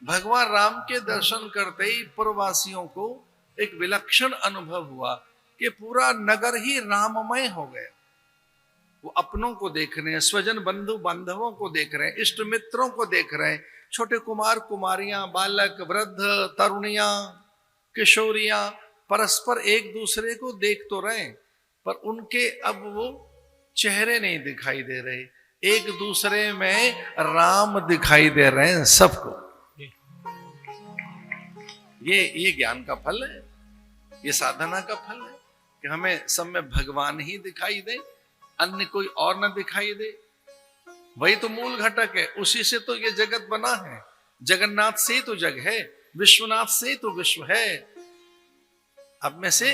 भगवान राम के दर्शन करते ही पुरवासियों को एक विलक्षण अनुभव हुआ कि पूरा नगर ही राममय हो गया। वो अपनों को देख रहे हैं, स्वजन बंधु बांधवों को देख रहे हैं, इष्ट मित्रों को देख रहे हैं, छोटे कुमार कुमारियां, बालक, वृद्ध, तरुणियां, किशोरियां परस्पर एक दूसरे को देख तो रहे, पर उनके अब वो चेहरे नहीं दिखाई दे रहे, एक दूसरे में राम दिखाई दे रहे हैं सबको। ये ज्ञान का फल है, ये साधना का फल है कि हमें सब में भगवान ही दिखाई दे, अन्य कोई और न दिखाई दे। वही तो मूल घटक है, उसी से तो ये जगत बना है। जगन्नाथ से ही तो जग है, विश्वनाथ से ही तो विश्व है। अब में से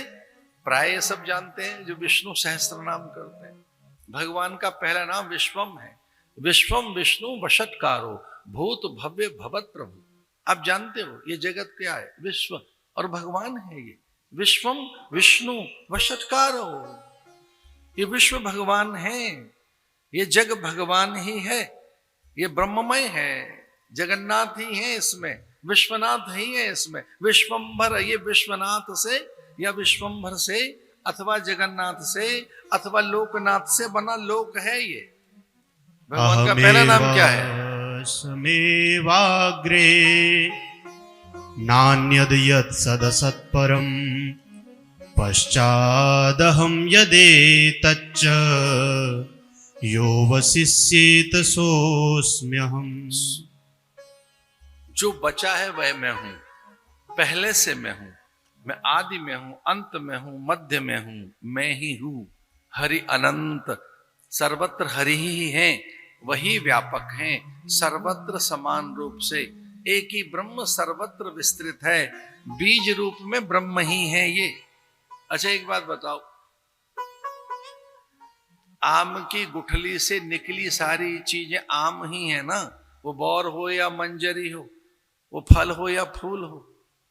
प्राय सब जानते हैं जो विष्णु सहस्त्र नाम करते हैं। भगवान का पहला नाम विश्वम है। विश्वम विष्णु वशत्कारो भूत भव्य भवत प्रभु। आप जानते हो ये जगत क्या है, विश्व और भगवान है। ये विश्वम विष्णु वशत्कारो, ये विश्व भगवान है, ये जग भगवान ही है, ये ब्रह्ममय है, जगन्नाथ ही है इसमें, विश्वनाथ ही है इसमें। विश्वंभर, ये विश्वनाथ से या विश्वंभर से अथवा जगन्नाथ से अथवा लोकनाथ से बना लोक है। ये भगवान का पहला नाम क्या है? समेवाग्रे नान्यद यत् सदसत्परम् पश्चादहं यदेतच्च यो वसिष्येत सोऽस्म्यहम्। जो बचा है वह मैं हूं, पहले से मैं हूं, मैं आदि में हूं, अंत में हूं, मध्य में हूं, मैं ही हूं। हरि अनंत, सर्वत्र हरि ही हैं, वही व्यापक हैं, सर्वत्र समान रूप से एक ही ब्रह्म सर्वत्र विस्तृत है, बीज रूप में ब्रह्म ही है ये। अच्छा एक बात बताओ, आम की गुठली से निकली सारी चीजें आम ही है ना, वो बौर हो या मंजरी हो, वो फल हो या फूल हो,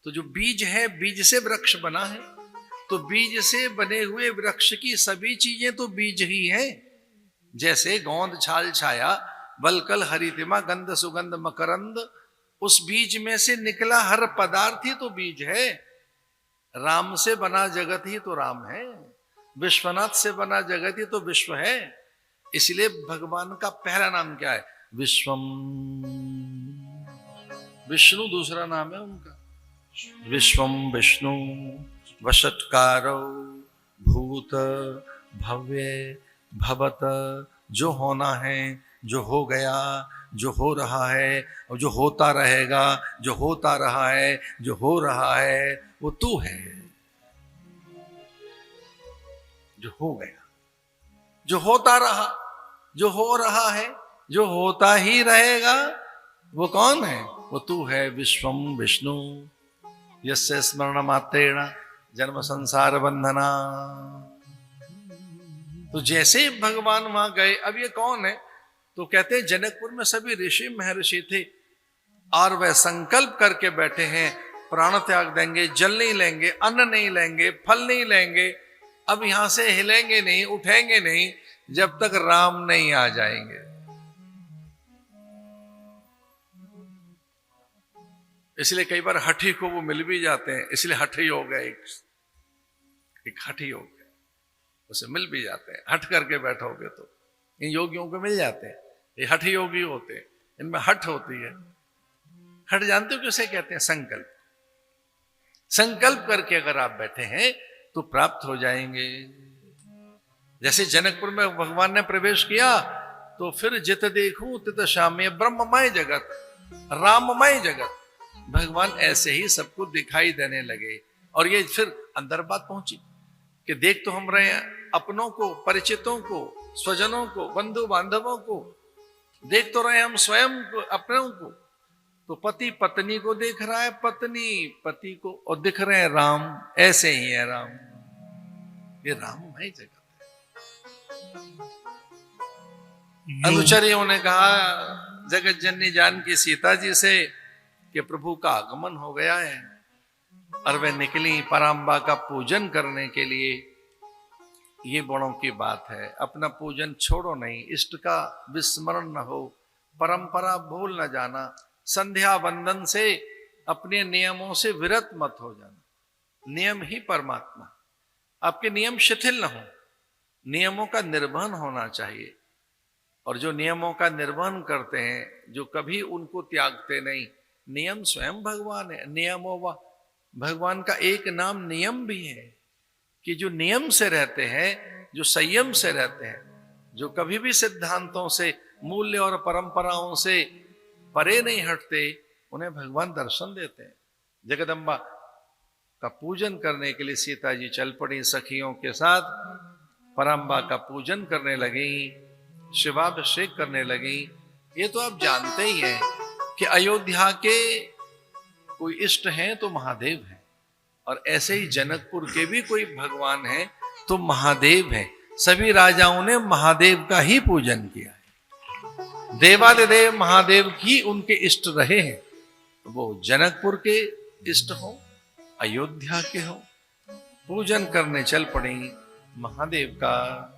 तो जो बीज है, बीज से वृक्ष बना है, तो बीज से बने हुए वृक्ष की सभी चीजें तो बीज ही है। जैसे गोंद छाल छाया वलकल हरितिमा गंध सुगंध मकरंद, उस बीज में से निकला हर पदार्थ ही तो बीज है। राम से बना जगत ही तो राम है, विश्वनाथ से बना जगत ही तो विश्व है। इसलिए भगवान का पहला नाम क्या है? विश्वम। विष्णु दूसरा नाम है उनका। विश्वम विष्णु वशत्कारो भूत भव्य भवत, जो होना है, जो हो गया, जो हो रहा है और जो होता रहेगा, जो होता रहा है, जो हो रहा है, वो तू है। जो हो गया, जो होता रहा, जो हो रहा है, जो होता ही रहेगा, वो कौन है? वो तू है। विश्वम विष्णु यस्य स्मरण मात्रेण जन्म संसार बंधना। तो जैसे भगवान वहां गए, अब ये कौन है? तो कहते हैं जनकपुर में सभी ऋषि महर्षि थे और वह संकल्प करके बैठे हैं, प्राण त्याग देंगे, जल नहीं लेंगे, अन्न नहीं लेंगे, फल नहीं लेंगे, अब यहां से हिलेंगे नहीं, उठेंगे नहीं जब तक राम नहीं आ जाएंगे। इसलिए कई बार हठी को वो मिल भी जाते हैं, इसलिए हठी हो गए, एक हठी हो गया, उसे मिल भी जाते हैं। हट करके बैठोगे तो इन योगियों को मिल जाते हैं, ये हठ योगी होते हैं, इनमें हठ होती है। हठ जानते हो किसे कहते हैं? संकल्प। संकल्प करके अगर आप बैठे हैं तो प्राप्त हो जाएंगे। जैसे जनकपुर में भगवान ने प्रवेश किया तो फिर जित देखूं तित शाम्य, ब्रह्ममय जगत, राममय जगत, भगवान ऐसे ही सबको दिखाई देने लगे। और ये फिर अंदर बात पहुंची कि देख तो हम रहे हैं अपनों को, परिचितों को, स्वजनों को, बंधु बांधवों को, देख तो रहे हम स्वयं को, अपनों को। तो पति पत्नी को देख रहा है, पत्नी पति को, और दिख रहे हैं राम, ऐसे ही है राम। ये राममय जगत है। अनुचरियों ने कहा जगत जननी जानकी सीता जी से कि प्रभु का आगमन हो गया है, और वे निकली पराम्बा का पूजन करने के लिए। ये बड़ों की बात है, अपना पूजन छोड़ो नहीं, इष्ट का विस्मरण न हो, परंपरा भूल न जाना। संध्या वंदन से अपने नियमों से विरत मत हो जाना। नियम ही परमात्मा। आपके नियम शिथिल न हो, नियमों का निर्वहन होना चाहिए। और जो नियमों का निर्वहन करते हैं, जो कभी उनको त्यागते नहीं, नियम स्वयं भगवान है। नियमों व भगवान का एक नाम नियम भी है कि जो नियम से रहते हैं, जो संयम से रहते हैं, जो कभी भी सिद्धांतों से, मूल्य और परंपराओं से परे नहीं हटते, उन्हें भगवान दर्शन देते हैं। जगदम्बा का पूजन करने के लिए सीता जी चल पड़ी सखियों के साथ, पराम्बा का पूजन करने लगी, शिवाभिषेक करने लगी। ये तो आप जानते ही हैं कि अयोध्या के कोई इष्ट हैं तो महादेव हैं, और ऐसे ही जनकपुर के भी कोई भगवान हैं तो महादेव हैं। सभी राजाओं ने महादेव का ही पूजन किया है। देवादिदेव महादेव ही उनके इष्ट रहे हैं, वो जनकपुर के इष्ट हो, अयोध्या के हो। पूजन करने चल पड़ी महादेव का।